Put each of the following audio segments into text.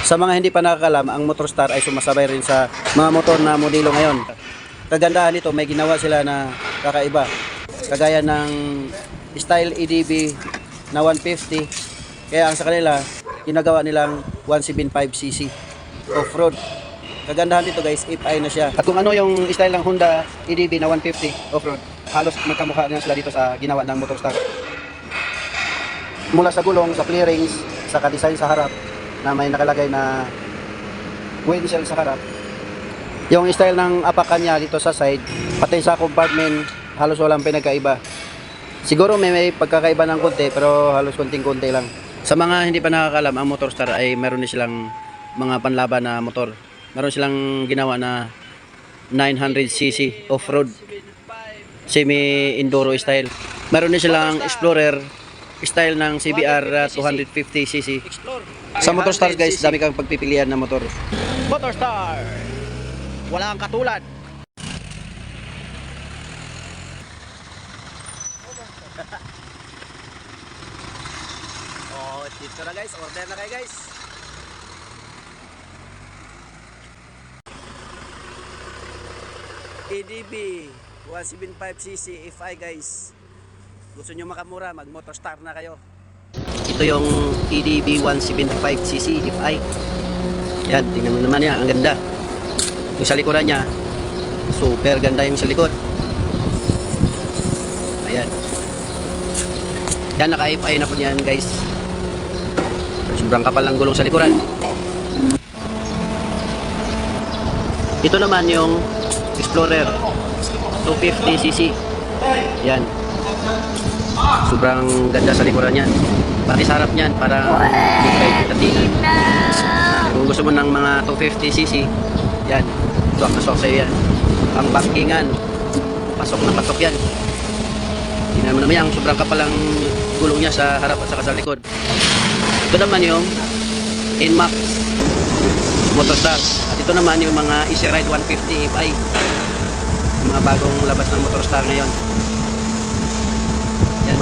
Sa mga hindi pa nakakalam, ang Motorstar ay sumasabay rin sa mga motor na modelo ngayon. Kagandahan nito, may ginawa sila na kakaiba. Kagaya ng style EDB na 150. Kaya ang sa kanila, ginagawa nilang 175cc off-road. Kagandahan dito guys, FI na siya. At kung ano yung style ng Honda EDB na 150 off-road, halos magkamukha na sila dito sa ginawa ng Motorstar. Mula sa gulong, sa clearings, sa ka-design sa harap, na may nakalagay na windshield sa harap. Yung style ng apakan niya dito sa side, pati sa compartment, halos walang pinagkaiba. Siguro may pagkakaiba ng konti, pero halos konting-konti lang. Sa mga hindi pa nakakalam, ang Motorstar ay meron din silang mga panlaban na motor. Meron silang ginawa na 900cc off-road, semi-enduro style. Meron din silang Explorer style ng CBR 250cc. Sa Motorstar guys, dami kang pagpipilian na motor. Motorstar, wala kang katulad. Oh, dito na guys, order na kayo guys. EDB 175cc FI guys. Gusto nyo makamura, mag Motorstar na kayo. Ito yung EDB 175cc FI. Yan, tingnan mo naman yan, ang ganda. Yung sa likuran niya, super ganda yung sa likod. Ayan. Yan, naka-FI na po yan guys. Sobrang kapal ng gulong sa likuran. Ito naman yung Explorer 250cc. Yan. Sobrang ganda sa likuran yan. Pati sa harap niyan para hindi kayo tatingan. Kung gusto mo ng mga 250cc, yan. Suwak na suwak sa'yo yan. Ang backingan, pasok na pasok yan. Tingnan mo naman yan, sobrang kapal ang gulong niya sa harap at saka sa likod. Ito naman yung NMAX Motorstar. At ito naman yung mga Easy Ride 150 FI. Mga bagong labas ng Motorstar ngayon. Yan,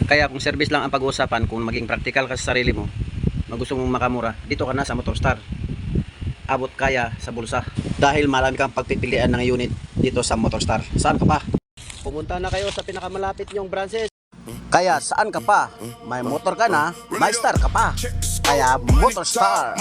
kaya kung service lang ang pag-uusapan, kung maging practical ka sa sarili mo, gusto mong makamura, dito ka na sa Motorstar. Abot kaya sa bulsa. Dahil marami kang pagpipilian ng unit dito sa Motorstar. Saan ka pa? Pumunta na kayo sa pinakamalapit nyong branches. Kaya saan ka pa? May motor ka na, may star ka pa. Kaya Motorstar.